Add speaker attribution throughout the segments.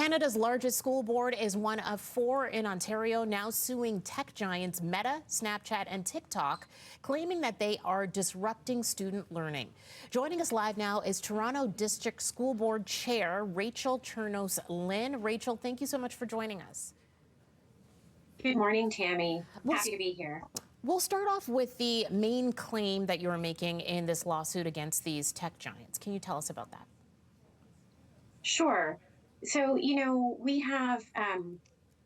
Speaker 1: Canada's largest school board is one of 4 in Ontario now suing tech giants Meta, Snapchat, and TikTok, claiming that they are disrupting student learning. Joining us live now is Toronto District School Board Chair Rachel Chernos-Lynn. Rachel, thank you so much for joining us.
Speaker 2: Good morning, Tammy. Happy to be here.
Speaker 1: We'll start off with the main claim that you're making in this lawsuit against these tech giants. Can you tell us about that?
Speaker 2: Sure. So, we have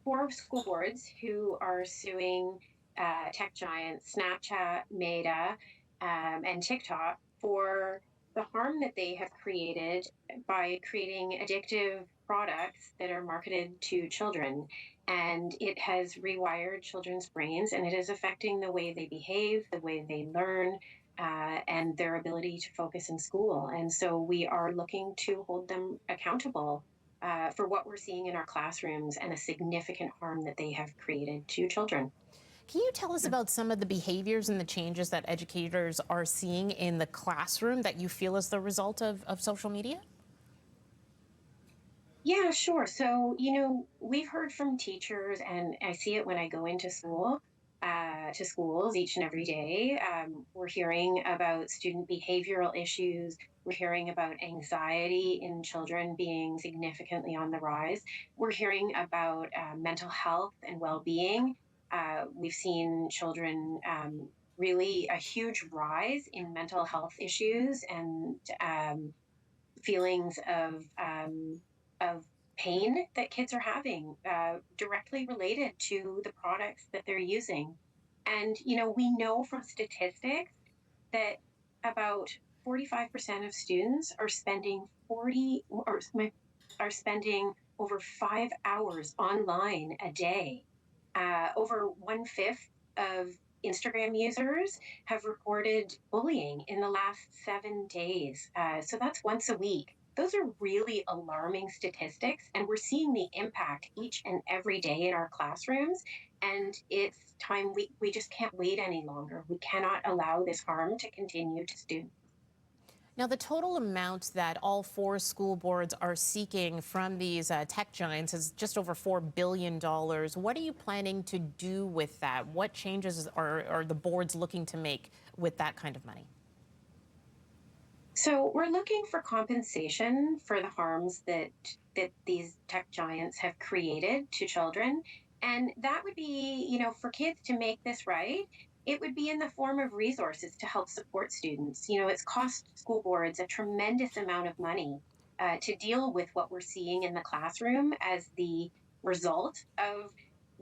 Speaker 2: 4 school boards who are suing tech giants Snapchat, Meta, and TikTok for the harm that they have created by creating addictive products that are marketed to children. And it has rewired children's brains, and it is affecting the way they behave, the way they learn, and their ability to focus in school. And so we are looking to hold them accountable for what we're seeing in our classrooms and the significant harm that they have created to children.
Speaker 1: Can you tell us about some of the behaviors and the changes that educators are seeing in the classroom that you feel is the result of social media?
Speaker 2: Yeah, sure. So, we've heard from teachers, and I see it when I go into to schools each and every day. We're hearing about student behavioral issues. We're hearing about anxiety in children being significantly on the rise. We're hearing about mental health and well-being. We've seen children really a huge rise in mental health issues and feelings of pain that kids are having directly related to the products that they're using. And, we know from statistics that about 45% of students are spending 40 or are spending over 5 hours online a day. Over 1/5 of Instagram users have reported bullying in the last 7 days. So that's once a week. Those are really alarming statistics, and we're seeing the impact each and every day in our classrooms. And it's time we just can't wait any longer. We cannot allow this harm to continue to students.
Speaker 1: Now, the total amount that all 4 school boards are seeking from these tech giants is just over $4 billion. What are you planning to do with that? What changes are the boards looking to make with that kind of money?
Speaker 2: So we're looking for compensation for the harms that these tech giants have created to children. And that would be, for kids to make this right, it would be in the form of resources to help support students. It's cost school boards a tremendous amount of money to deal with what we're seeing in the classroom as the result of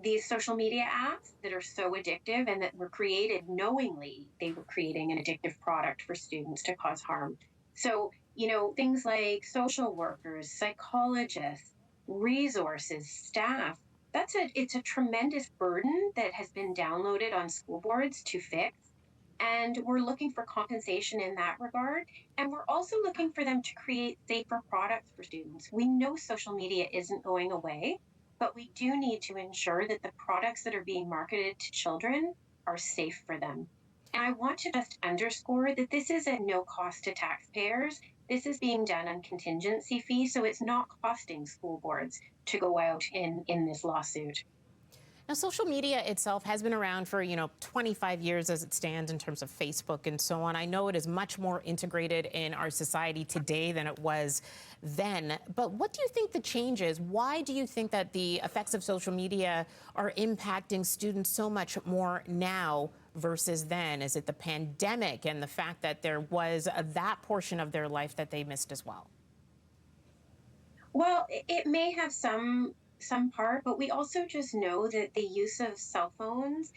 Speaker 2: these social media apps that are so addictive and that were created knowingly. They were creating an addictive product for students to cause harm. So, things like social workers, psychologists, resources, staff, it's a tremendous burden that has been downloaded on school boards to fix. And we're looking for compensation in that regard. And we're also looking for them to create safer products for students. We know social media isn't going away, but we do need to ensure that the products that are being marketed to children are safe for them. And I want to just underscore that this is at no cost to taxpayers. This is being done on contingency fee, so it's not costing school boards to go out in this lawsuit.
Speaker 1: Now, social media itself has been around for, 25 years as it stands in terms of Facebook and so on. I know it is much more integrated in our society today than it was then. But what do you think the change is? Why do you think that the effects of social media are impacting students so much more now versus then? Is it the pandemic and the fact that there was that portion of their life that they missed as well?
Speaker 2: Well, it may have some part, but we also just know that the use of cell phones,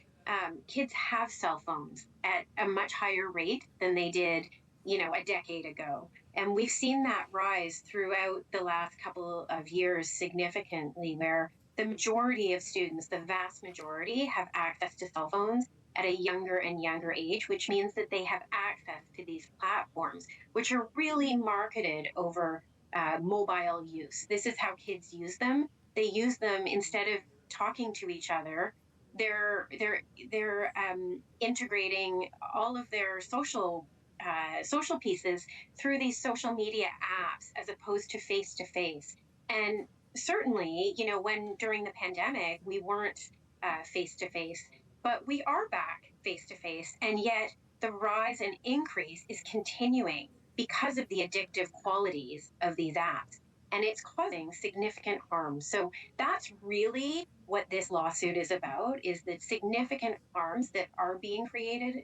Speaker 2: kids have cell phones at a much higher rate than they did, a decade ago. And we've seen that rise throughout the last couple of years significantly, where the majority of students, the vast majority, have access to cell phones at a younger and younger age, which means that they have access to these platforms, which are really marketed over mobile use. This is how kids use them. They use them instead of talking to each other. They're integrating all of their social pieces through these social media apps as opposed to face, and certainly, when during the pandemic, we weren't face to face, but we are back face to face. And yet the rise and increase is continuing because of the addictive qualities of these apps. And it's causing significant harm. So that's really what this lawsuit is about, is the significant harms that are being created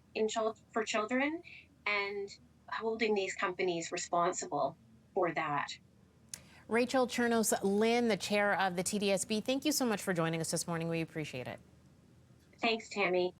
Speaker 2: for children, and holding these companies responsible for that.
Speaker 1: Rachel Chernos Lynn, the chair of the TDSB, thank you so much for joining us this morning. We appreciate it.
Speaker 2: Thanks, Tammy.